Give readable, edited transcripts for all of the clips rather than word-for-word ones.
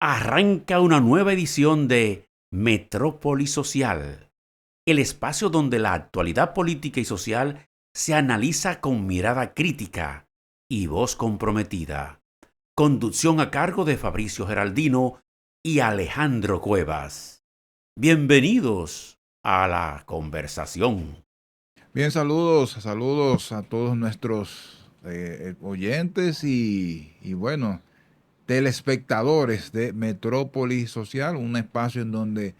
Arranca una nueva edición de Metrópoli Social, el espacio donde la actualidad política y social se analiza con mirada crítica y voz comprometida. Conducción a cargo de Fabricio Geraldino y Alejandro Cuevas. Bienvenidos a la conversación. Bien, saludos a todos nuestros oyentes y bueno, telespectadores de Metrópoli Social, un espacio en donde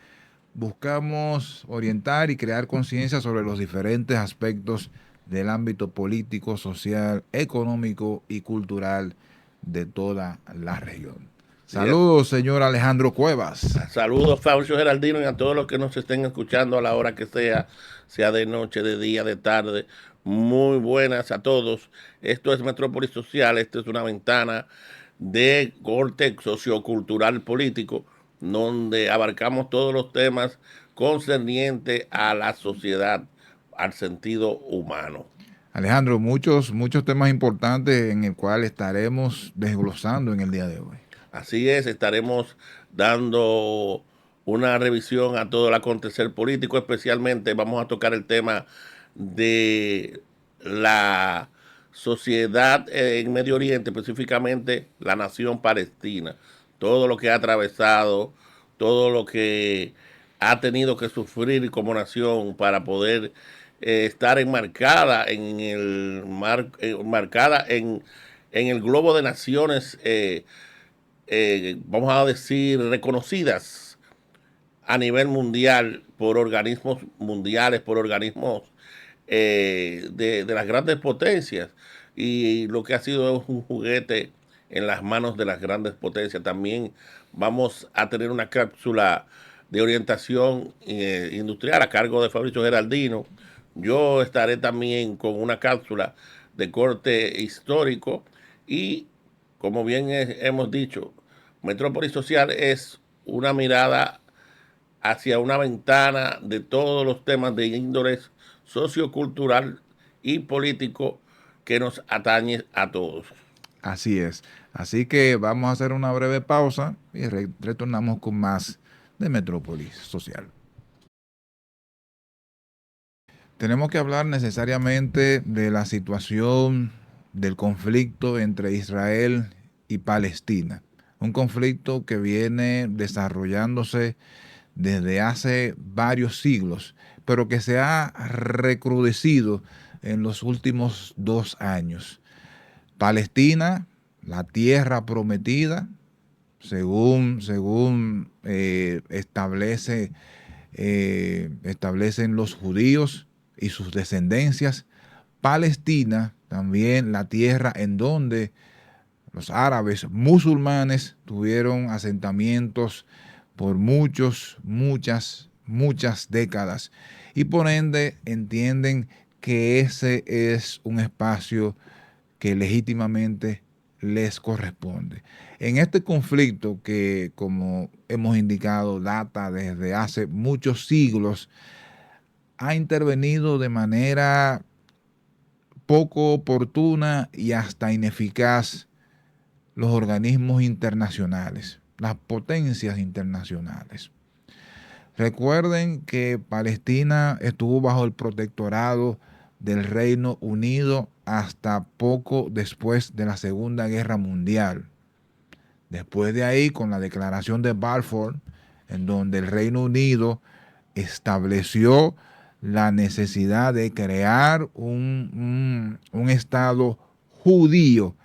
buscamos orientar y crear conciencia sobre los diferentes aspectos del ámbito político, social, económico y cultural de toda la región. Sí, es. Saludos, señor Alejandro Cuevas. Saludos, Fabricio Geraldino, y a todos los que nos estén escuchando a la hora que sea, sea de noche, de día, de tarde. Muy buenas a todos. Esto es Metrópolis Social, esta es una ventana de corte sociocultural político, donde abarcamos todos los temas concernientes a la sociedad, al sentido humano. Alejandro, muchos temas importantes en el cual estaremos desglosando en el día de hoy. Así es, estaremos dando una revisión a todo el acontecer político, especialmente vamos a tocar el tema de la sociedad en Medio Oriente, específicamente la nación palestina, todo lo que ha atravesado, todo lo que ha tenido que sufrir como nación para poder estar enmarcada en marcada en el globo de naciones vamos a decir, reconocidas a nivel mundial por organismos mundiales, por organismos de las grandes potencias. Y lo que ha sido es un juguete en las manos de las grandes potencias. También vamos a tener una cápsula de orientación industrial a cargo de Fabricio Geraldino. Yo estaré también con una cápsula de corte histórico y, como bien hemos dicho, Metrópolis Social es una mirada hacia una ventana de todos los temas de índole sociocultural y político que nos atañe a todos. Así es. Así que vamos a hacer una breve pausa y retornamos con más de Metrópolis Social. Tenemos que hablar necesariamente de la situación del conflicto entre Israel y Palestina. Un conflicto que viene desarrollándose desde hace varios siglos, pero que se ha recrudecido en los últimos 2 años. Palestina, la tierra prometida, según establecen los judíos y sus descendencias. Palestina, también la tierra en donde los árabes musulmanes tuvieron asentamientos por muchas décadas y por ende entienden que ese es un espacio que legítimamente les corresponde. En este conflicto que, como hemos indicado, data desde hace muchos siglos, ha intervenido de manera poco oportuna y hasta ineficaz los organismos internacionales, las potencias internacionales. Recuerden que Palestina estuvo bajo el protectorado del Reino Unido hasta poco después de la Segunda Guerra Mundial. Después de ahí, con la Declaración de Balfour, en donde el Reino Unido estableció la necesidad de crear un Estado judío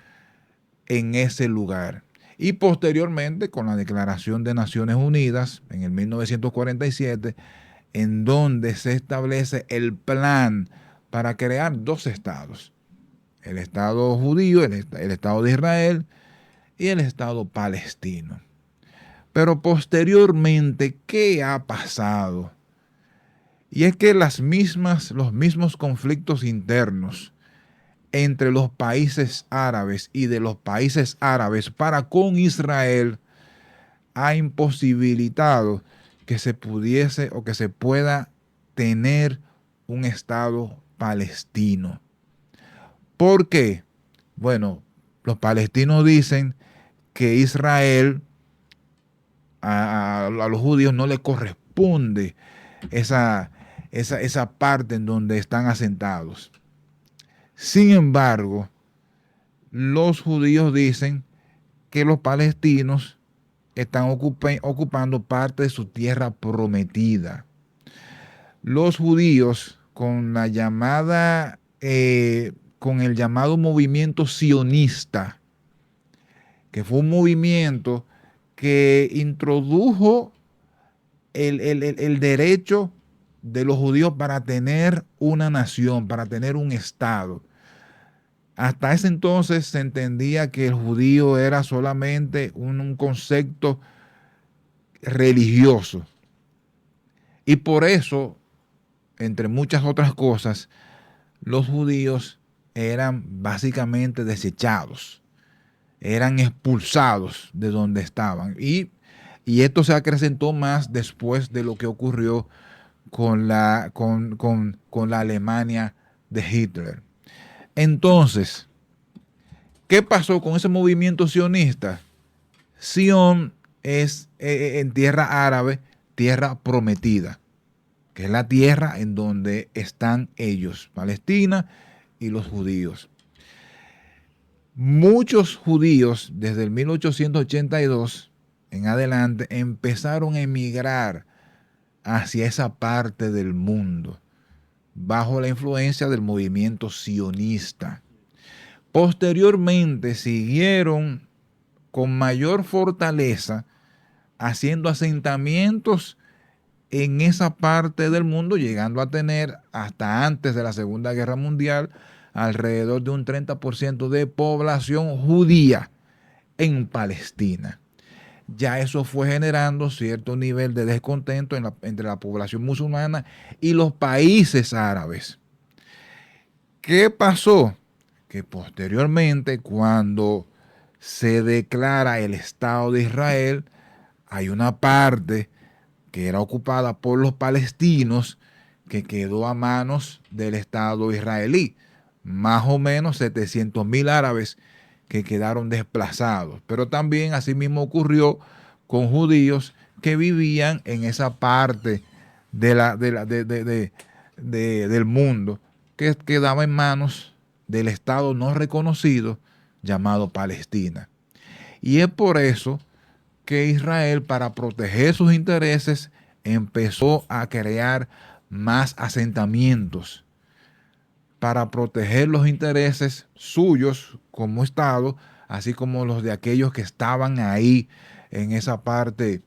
en ese lugar. Y posteriormente, con la Declaración de Naciones Unidas, en el 1947, en donde se establece el plan para crear 2 estados. El Estado judío, el Estado de Israel y el Estado palestino. Pero posteriormente, ¿qué ha pasado? Y es que los mismos conflictos internos entre los países árabes y de los países árabes para con Israel ha imposibilitado que se pudiese o que se pueda tener un Estado palestino. ¿Por qué? Bueno, los palestinos dicen que Israel a los judíos no les corresponde esa parte en donde están asentados. Sin embargo, los judíos dicen que los palestinos están ocupando parte de su tierra prometida. Los judíos, con la llamada, con el llamado movimiento sionista, que fue un movimiento que introdujo el derecho de los judíos para tener una nación, para tener un estado. Hasta ese entonces se entendía que el judío era solamente un concepto religioso. Y por eso, entre muchas otras cosas, los judíos eran básicamente desechados, eran expulsados de donde estaban. Y esto se acrecentó más después de lo que ocurrió con la Alemania de Hitler. Entonces, ¿qué pasó con ese movimiento sionista? Sion es en tierra árabe, tierra prometida, que es la tierra en donde están ellos, Palestina y los judíos. Muchos judíos desde el 1882 en adelante empezaron a emigrar hacia esa parte del mundo bajo la influencia del movimiento sionista. Posteriormente siguieron con mayor fortaleza haciendo asentamientos en esa parte del mundo, llegando a tener hasta antes de la Segunda Guerra Mundial alrededor de un 30% de población judía en Palestina. Ya eso fue generando cierto nivel de descontento entre la población musulmana y los países árabes. ¿Qué pasó? Que posteriormente, cuando se declara el Estado de Israel, hay una parte que era ocupada por los palestinos que quedó a manos del Estado israelí. Más o menos 700,000 árabes que quedaron desplazados. Pero también asimismo ocurrió con judíos que vivían en esa parte del mundo que quedaba en manos del Estado no reconocido llamado Palestina. Y es por eso que Israel, para proteger sus intereses, empezó a crear más asentamientos para proteger los intereses suyos como Estado, así como los de aquellos que estaban ahí en esa parte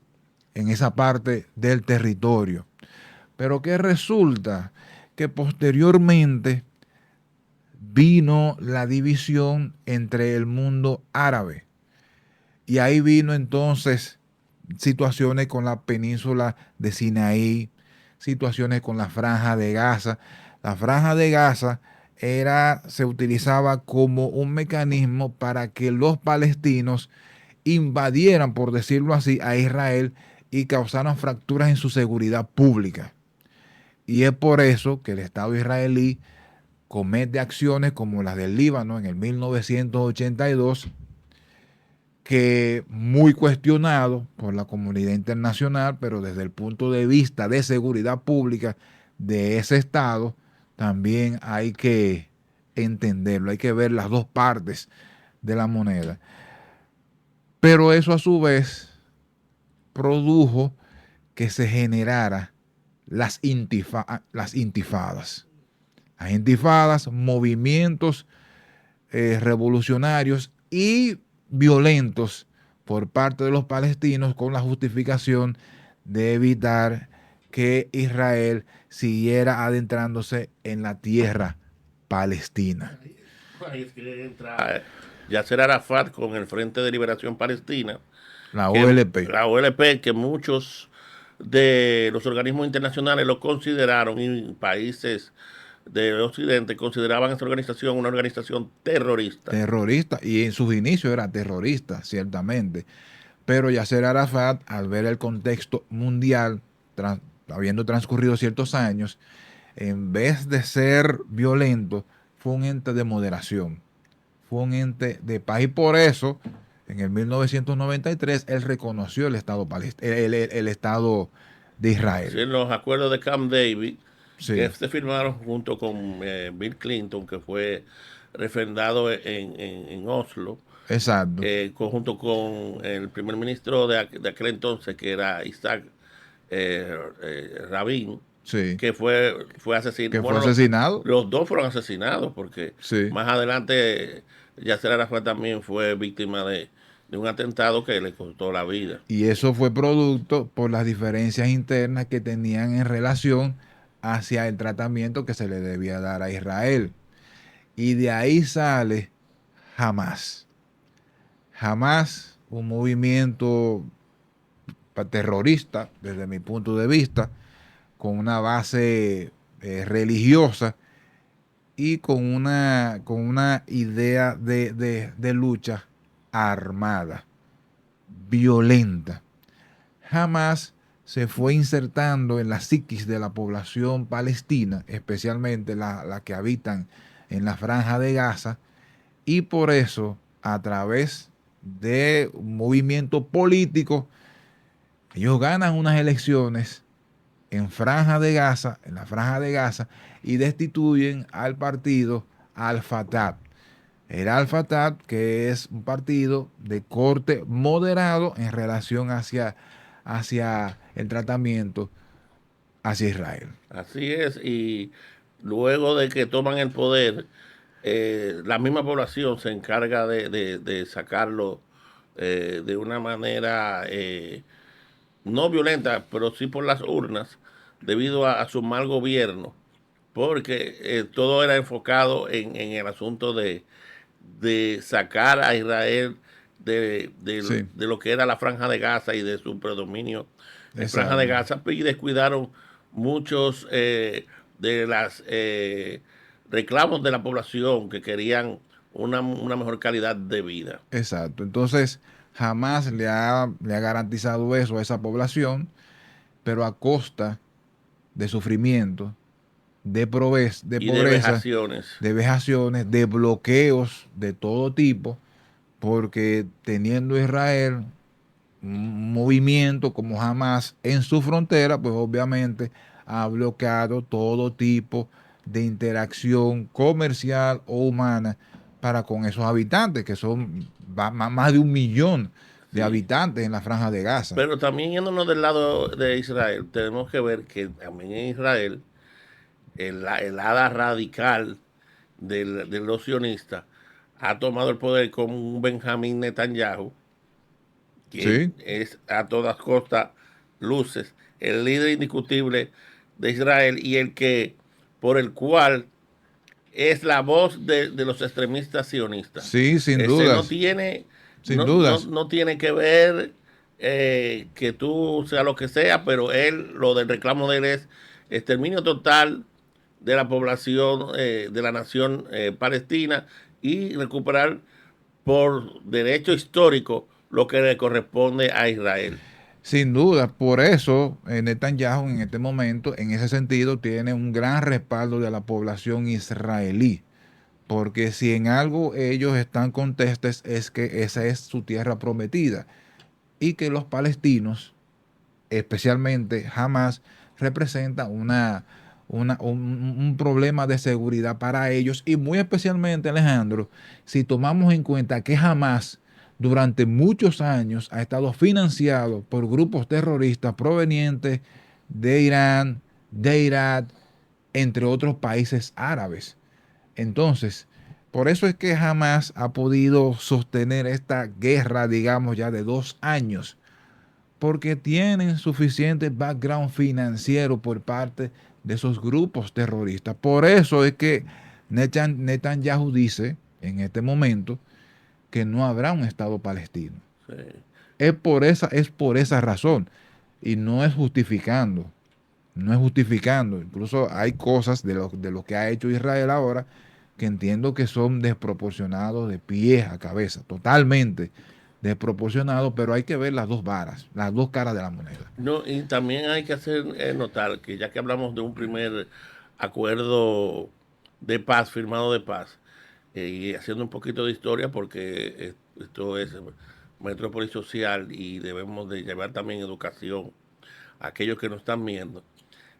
del territorio. Pero que resulta que posteriormente vino la división entre el mundo árabe. Y ahí vino entonces situaciones con la península de Sinaí, situaciones con la Franja de Gaza. La Franja de Gaza se utilizaba como un mecanismo para que los palestinos invadieran, por decirlo así, a Israel y causaran fracturas en su seguridad pública. Y es por eso que el Estado israelí comete acciones como las del Líbano en el 1982, que muy cuestionado por la comunidad internacional, pero desde el punto de vista de seguridad pública de ese Estado, también hay que entenderlo, hay que ver las dos partes de la moneda. Pero eso a su vez produjo que se generara las intifadas. Las intifadas, movimientos revolucionarios y violentos por parte de los palestinos con la justificación de evitar que Israel siguiera adentrándose en la tierra palestina. Ahí es que entra Yasser Arafat con el Frente de Liberación Palestina, La OLP. La OLP, que muchos de los organismos internacionales lo consideraron, y países de Occidente consideraban esta organización una organización terrorista. Terrorista, y en sus inicios era terrorista, ciertamente. Pero Yasser Arafat, al ver el contexto mundial, habiendo transcurrido ciertos años, en vez de ser violento, fue un ente de moderación, fue un ente de paz. Y por eso en el 1993, él reconoció el Estado, el Estado de Israel. Sí, los acuerdos de Camp David, Sí, que se firmaron junto con Bill Clinton, que fue refrendado en Oslo, exacto. junto con el primer ministro de aquel entonces, que era Isaac Rabin, Sí, que fue asesinado. que fue Bueno, asesinado. los dos fueron asesinados, porque Sí. más adelante Yasser Arafat también fue víctima de un atentado que le costó la vida. Y eso fue producto por las diferencias internas que tenían en relación hacia el tratamiento que se le debía dar a Israel. Y de ahí sale Hamas. Hamas, un movimiento terrorista, desde mi punto de vista, con una base religiosa y con una idea de lucha armada, violenta. Jamás se fue insertando en la psiquis de la población palestina, especialmente la que habitan en la franja de Gaza, y por eso, a través de un movimiento político, ellos ganan unas elecciones en la franja de Gaza, y destituyen al partido Al-Fatah. El Al-Fatah, que es un partido de corte moderado en relación hacia el tratamiento hacia Israel. Así es, y luego de que toman el poder, la misma población se encarga de sacarlo de una manera no violenta, pero sí por las urnas, debido a su mal gobierno, porque todo era enfocado en el asunto de sacar a Israel Sí, de lo que era la Franja de Gaza y de su predominio en Franja de exacto. Gaza, y descuidaron muchos de las reclamos de la población que querían una mejor calidad de vida. Exacto. Entonces, jamás le ha garantizado eso a esa población, pero a costa de sufrimiento, de Y de pobreza, vejaciones. de vejaciones, de bloqueos de todo tipo, porque teniendo Israel un movimiento como Hamas en su frontera, pues obviamente ha bloqueado todo tipo de interacción comercial o humana para con esos habitantes, que son más de 1 millón de Sí. habitantes en la franja de Gaza. Pero también yéndonos del lado de Israel, tenemos que ver que también en Israel el ala radical de los sionistas ha tomado el poder como un Benjamín Netanyahu, que Sí, es a todas costas luces el líder indiscutible de Israel y el que por el cual es la voz de los extremistas sionistas. sí, sin Ese no dudas, tiene, sin dudas. no tiene que ver que tú sea lo que sea, pero él, lo del reclamo de él es exterminio total de la población de la nación palestina y recuperar por derecho histórico lo que le corresponde a Israel. Sin duda, por eso Netanyahu en este momento, en ese sentido, tiene un gran respaldo de la población israelí. Porque si en algo ellos están contestes es que esa es su tierra prometida y que los palestinos, especialmente Hamas, representa un problema de seguridad para ellos y muy especialmente, Alejandro, si tomamos en cuenta que Hamas durante muchos años ha estado financiado por grupos terroristas provenientes de Irán, de Irak, entre otros países árabes. Entonces, por eso es que jamás ha podido sostener esta guerra, digamos, ya de 2 años, porque tienen suficiente background financiero por parte de esos grupos terroristas. Por eso es que Netanyahu dice en este momento que no habrá un Estado palestino. Sí. Es por esa razón y no es justificando. No es justificando. Incluso hay cosas de lo que ha hecho Israel ahora que entiendo que son desproporcionados de pies a cabeza, totalmente desproporcionados, pero hay que ver las dos varas, las dos caras de la moneda. No, y también hay que hacer notar que ya que hablamos de un primer acuerdo de paz, firmado de paz, y haciendo un poquito de historia, porque esto es metrópoli social y debemos de llevar también educación a aquellos que nos están viendo.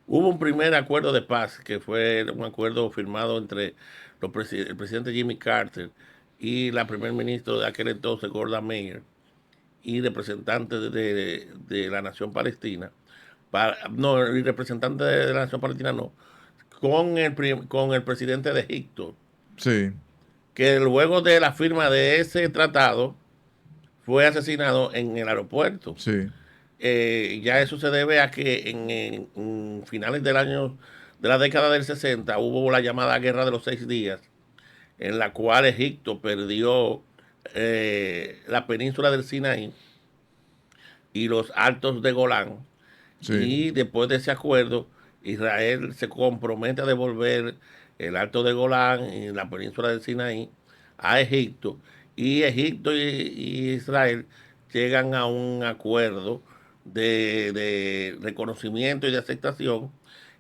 Hubo un primer acuerdo de paz que fue un acuerdo firmado entre el presidente Jimmy Carter y la primer ministro de aquel entonces, Golda Meir, y representantes de la nación palestina, no, el representante de la nación palestina no, con el presidente de Egipto, Sí, que luego de la firma de ese tratado fue asesinado en el aeropuerto. sí, Ya eso se debe a que en finales del año de la década del 60 hubo la llamada Guerra de los 6 días, en la cual Egipto perdió la península del Sinaí y los altos de Golán. sí. Y después de ese acuerdo, Israel se compromete a devolver el alto de Golán y la península del Sinaí a Egipto. Y Egipto y Israel llegan a un acuerdo de reconocimiento y de aceptación.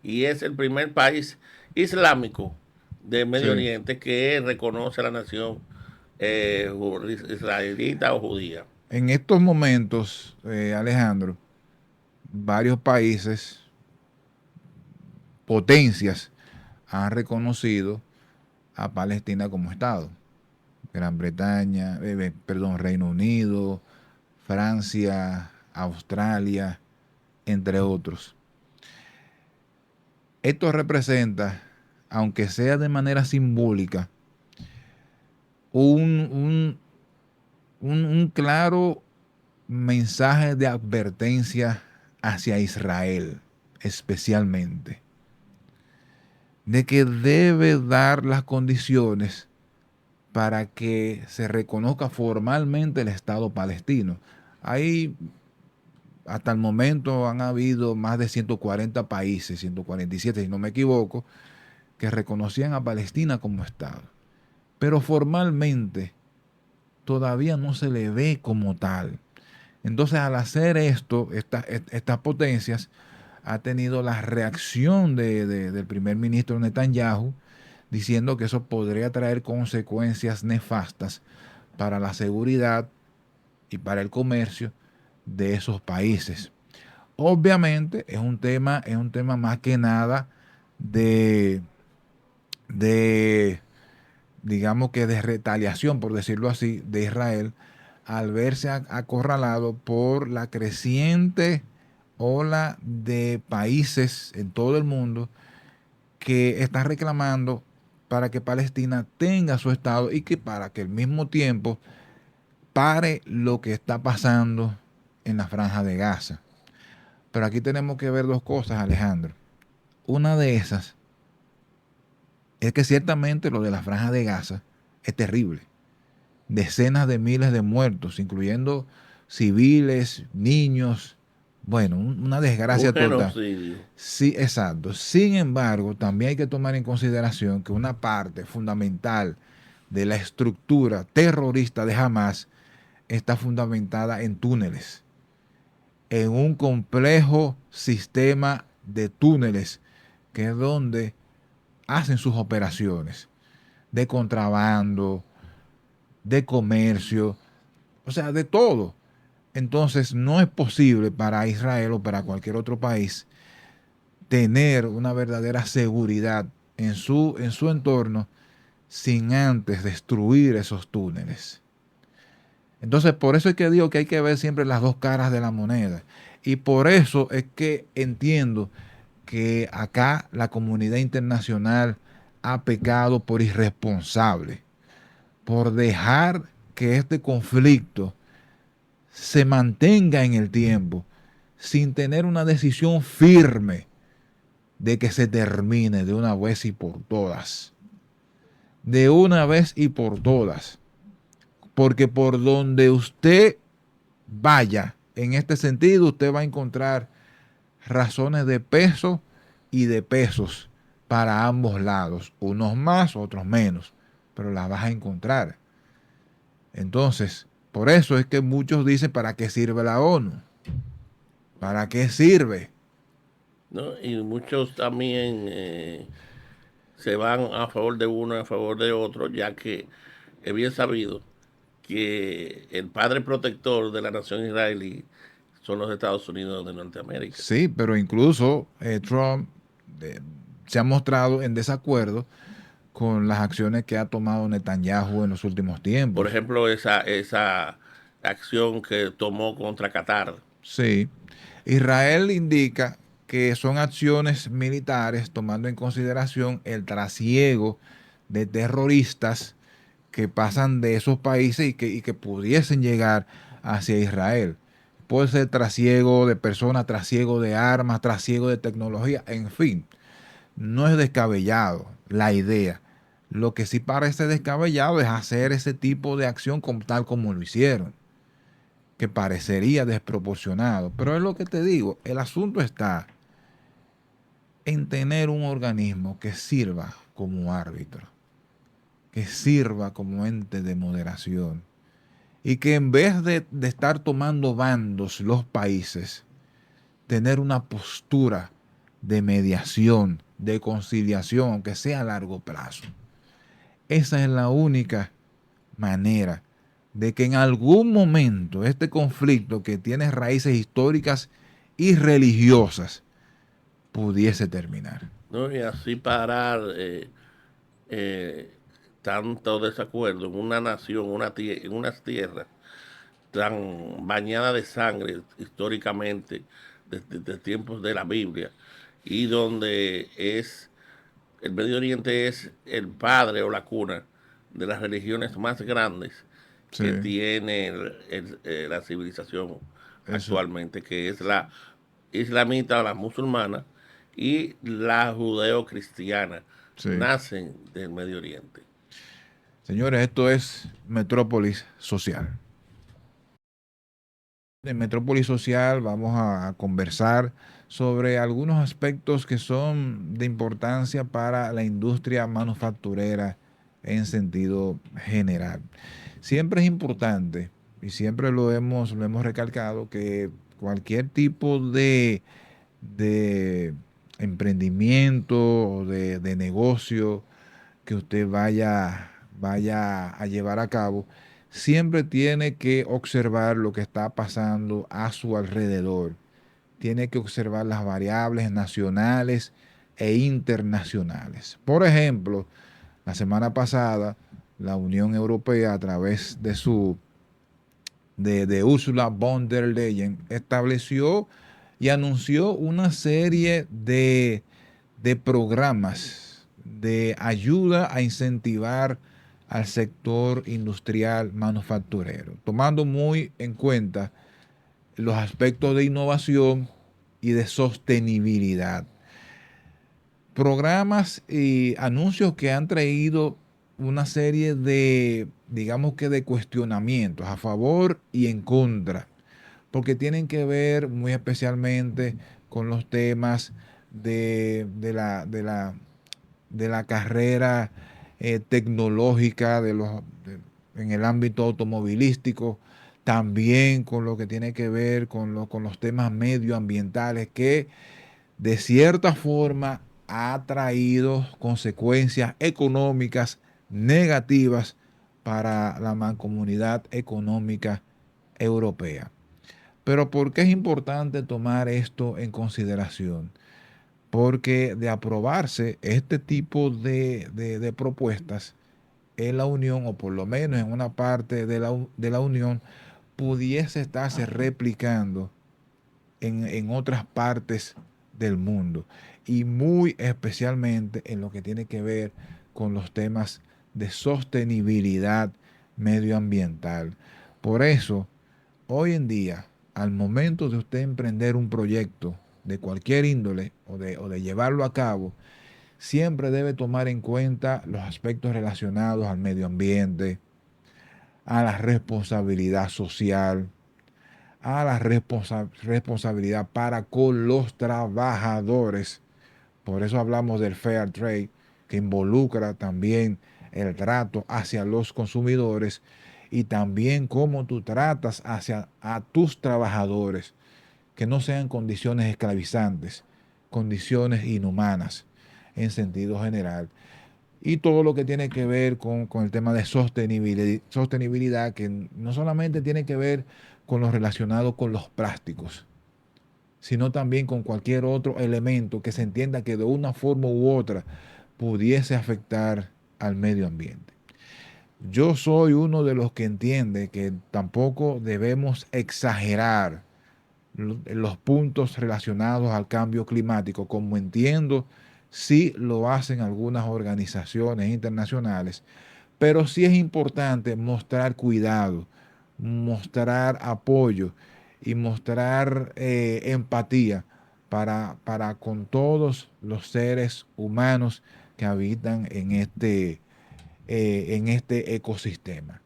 Y es el primer país islámico de Medio Sí. Oriente que reconoce a la nación israelita o judía. En estos momentos, Alejandro, varios países, potencias, han reconocido a Palestina como Estado. Gran Bretaña, perdón, Reino Unido, Francia, Australia, entre otros. Esto representa, aunque sea de manera simbólica, un, un, un claro mensaje de advertencia hacia Israel, especialmente, de que debe dar las condiciones para que se reconozca formalmente el Estado palestino. Hay, hasta el momento han habido más de 140 países, 147 si no me equivoco, que reconocían a Palestina como Estado. Pero formalmente todavía no se le ve como tal. Entonces, al hacer esto, estas potencias ha tenido la reacción del primer ministro Netanyahu, diciendo que eso podría traer consecuencias nefastas para la seguridad y para el comercio de esos países. Obviamente es un tema más que nada de, de, digamos que de retaliación, por decirlo así, de Israel al verse acorralado por la creciente ola de países en todo el mundo que están reclamando para que Palestina tenga su estado y que para que al mismo tiempo pare lo que está pasando en la franja de Gaza. Pero aquí tenemos que ver dos cosas, Alejandro. Una de esas es que ciertamente lo de la franja de Gaza es terrible. Decenas de miles de muertos, incluyendo civiles, niños. Bueno, una Un desgracia total. genocidio. Sí, exacto. Sin embargo, también hay que tomar en consideración que una parte fundamental de la estructura terrorista de Hamas está fundamentada en túneles, en un complejo sistema de túneles, que es donde hacen sus operaciones de contrabando, de comercio, o sea, de todo. Entonces, no es posible para Israel o para cualquier otro país tener una verdadera seguridad en su entorno sin antes destruir esos túneles. Entonces, por eso es que digo que hay que ver siempre las dos caras de la moneda. Y por eso es que entiendo que acá la comunidad internacional ha pecado por irresponsable, por dejar que este conflicto se mantenga en el tiempo sin tener una decisión firme de que se termine de una vez y por todas. De una vez y por todas. Porque por donde usted vaya en este sentido, usted va a encontrar razones de peso y de pesos para ambos lados. Unos más, otros menos. Pero las vas a encontrar. Entonces, por eso es que muchos dicen, ¿para qué sirve la ONU? ¿Para qué sirve? ¿No? Y muchos también se van a favor de uno y a favor de otro, ya que es bien sabido que el padre protector de la nación israelí son los Estados Unidos de Norteamérica. Sí, pero incluso Trump eh, se ha mostrado en desacuerdo con las acciones que ha tomado Netanyahu en los últimos Por tiempos. ejemplo, esa acción que tomó contra Qatar. Sí, Israel indica que son acciones militares tomando en consideración el trasiego de terroristas que pasan de esos países y que pudiesen llegar hacia Israel. Puede ser trasiego de personas, trasiego de armas, trasiego de tecnología, en fin, no es descabellado la idea. Lo que sí parece descabellado es hacer ese tipo de acción tal como lo hicieron, que parecería desproporcionado. Pero es lo que te digo, el asunto está en tener un organismo que sirva como árbitro, que sirva como ente de moderación y que en vez de estar tomando bandos los países, tener una postura de mediación, de conciliación, aunque sea a largo plazo. Esa es la única manera de que en algún momento este conflicto que tiene raíces históricas y religiosas pudiese terminar. ¿No? Y así parar eh, tanto desacuerdo en una nación, en unas tierras tan bañadas de sangre históricamente desde tiempos de la Biblia y donde el Medio Oriente es el padre o la cuna de las religiones más grandes Sí, que tiene la civilización eso, actualmente, que es la islamita o la musulmana y la judeo-cristiana, sí. nacen del Medio Oriente. Señores, esto es Metrópolis Social. En Metrópolis Social vamos a conversar sobre algunos aspectos que son de importancia para la industria manufacturera en sentido general. Siempre es importante, y siempre lo hemos recalcado, que cualquier tipo de emprendimiento o de negocio que usted vaya a llevar a cabo, siempre tiene que observar lo que está pasando a su alrededor. Tiene que observar las variables nacionales e internacionales. Por ejemplo, la semana pasada, la Unión Europea, a través de Ursula von der Leyen, estableció y anunció una serie de programas de ayuda a incentivar al sector industrial manufacturero, tomando muy en cuenta los aspectos de innovación y de sostenibilidad. Programas y anuncios que han traído una serie de, digamos que de cuestionamientos a favor y en contra, porque tienen que ver muy especialmente con los temas de la carrera tecnológica en el ámbito automovilístico, también con lo que tiene que ver con los temas medioambientales, que de cierta forma ha traído consecuencias económicas negativas para la mancomunidad económica europea. Pero ¿por qué es importante tomar esto en consideración? Porque de aprobarse este tipo de propuestas en la Unión, o por lo menos en una parte de la Unión, pudiese estarse replicando en otras partes del mundo, y muy especialmente en lo que tiene que ver con los temas de sostenibilidad medioambiental. Por eso, hoy en día, al momento de usted emprender un proyecto de cualquier índole o de llevarlo a cabo, siempre debe tomar en cuenta los aspectos relacionados al medio ambiente, a la responsabilidad social, a la responsabilidad para con los trabajadores. Por eso hablamos del fair trade, que involucra también el trato hacia los consumidores y también cómo tú tratas hacia a tus trabajadores, que no sean condiciones esclavizantes, condiciones inhumanas en sentido general. y todo lo que tiene que ver con el tema de sostenibilidad, que no solamente tiene que ver con lo relacionado con los plásticos, sino también con cualquier otro elemento que se entienda que de una forma u otra pudiese afectar al medio ambiente. Yo soy uno de los que entiende que tampoco debemos exagerar los puntos relacionados al cambio climático, como entiendo sí lo hacen algunas organizaciones internacionales, pero sí es importante mostrar cuidado, mostrar apoyo y mostrar empatía para con todos los seres humanos que habitan en este ecosistema,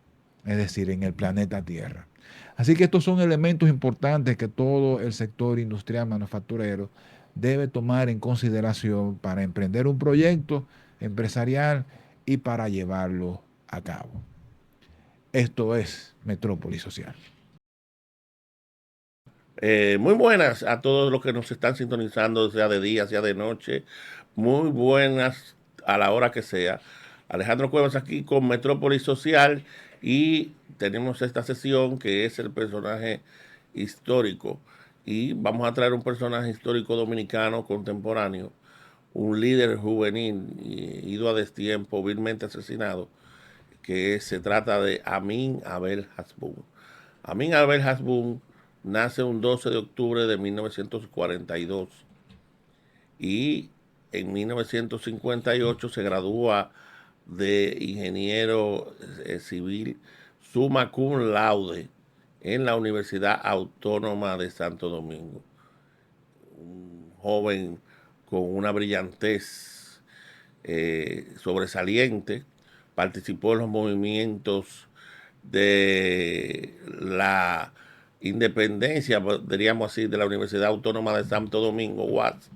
es decir, en el planeta Tierra. Así que estos son elementos importantes que todo el sector industrial manufacturero debe tomar en consideración para emprender un proyecto empresarial y para llevarlo a cabo. Esto es Metrópolis Social. Muy buenas a todos los que nos están sintonizando, sea de día, sea de noche. Muy buenas a la hora que sea. Alejandro Cuevas aquí con Metrópolis Social y tenemos esta sesión que es el personaje histórico. Y vamos a traer un personaje histórico dominicano contemporáneo, un líder juvenil ido a destiempo, vilmente asesinado, que se trata de Amin Abel Hasbún. Amin Abel Hasbún nace un 12 de octubre de 1942 y en 1958 se gradúa de ingeniero civil summa cum laude en la Universidad Autónoma de Santo Domingo. Un joven con una brillantez sobresaliente, participó en los movimientos de la independencia, diríamos así, de la Universidad Autónoma de Santo Domingo, UAS,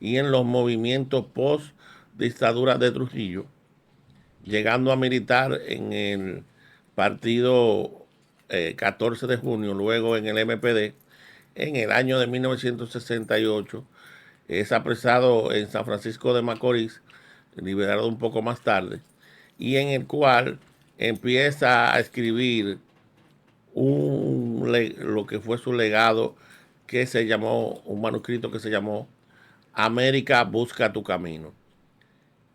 y en los movimientos post dictadura de Trujillo, llegando a militar en el partido 14 de junio, luego en el MPD, en el año de 1968, es apresado en San Francisco de Macorís, liberado un poco más tarde, y en el cual empieza a escribir lo que fue su legado, que se llamó, un manuscrito que se llamó América busca tu camino.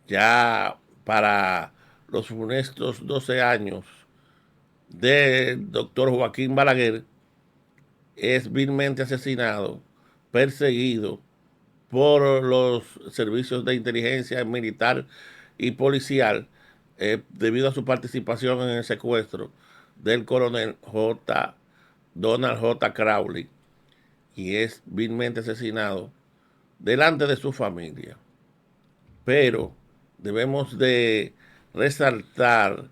Ya para los funestos 12 años del doctor Joaquín Balaguer, es vilmente asesinado, perseguido por los servicios de inteligencia militar y policial, debido a su participación en el secuestro del coronel Donald J. Crowley, y es vilmente asesinado delante de su familia. Pero debemos de resaltar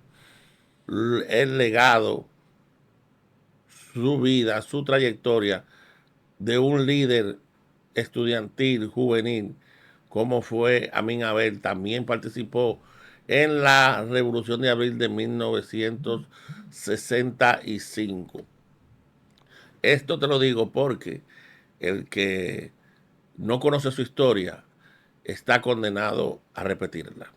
el legado, su vida, su trayectoria de un líder estudiantil, juvenil, como fue Amin Abel. También participó en la Revolución de Abril de 1965. Esto te lo digo porque el que no conoce su historia está condenado a repetirla.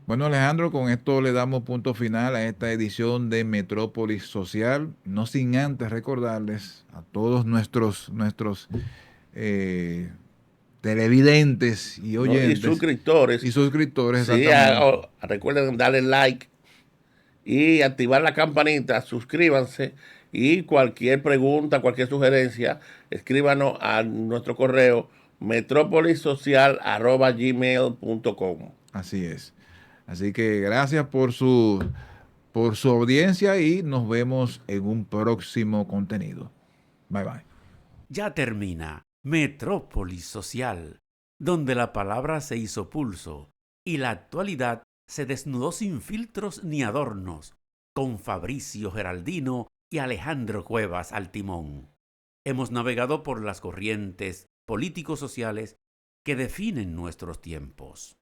Bueno, Alejandro, con esto le damos punto final a esta edición de Metrópolis Social, no sin antes recordarles a todos nuestros televidentes y ¿No? Y oyentes suscriptores, y suscriptores, sí, exactamente. recuerden darle like y activar la campanita, suscríbanse, y cualquier pregunta, cualquier sugerencia, escríbanos a nuestro correo metropolisocial@gmail.com. Así es. Así que gracias por su audiencia y nos vemos en un próximo contenido. Bye bye. Ya termina Metrópolis Social, donde la palabra se hizo pulso y la actualidad se desnudó sin filtros ni adornos, con Fabricio Geraldino y Alejandro Cuevas al timón. Hemos navegado por las corrientes político-sociales que definen nuestros tiempos.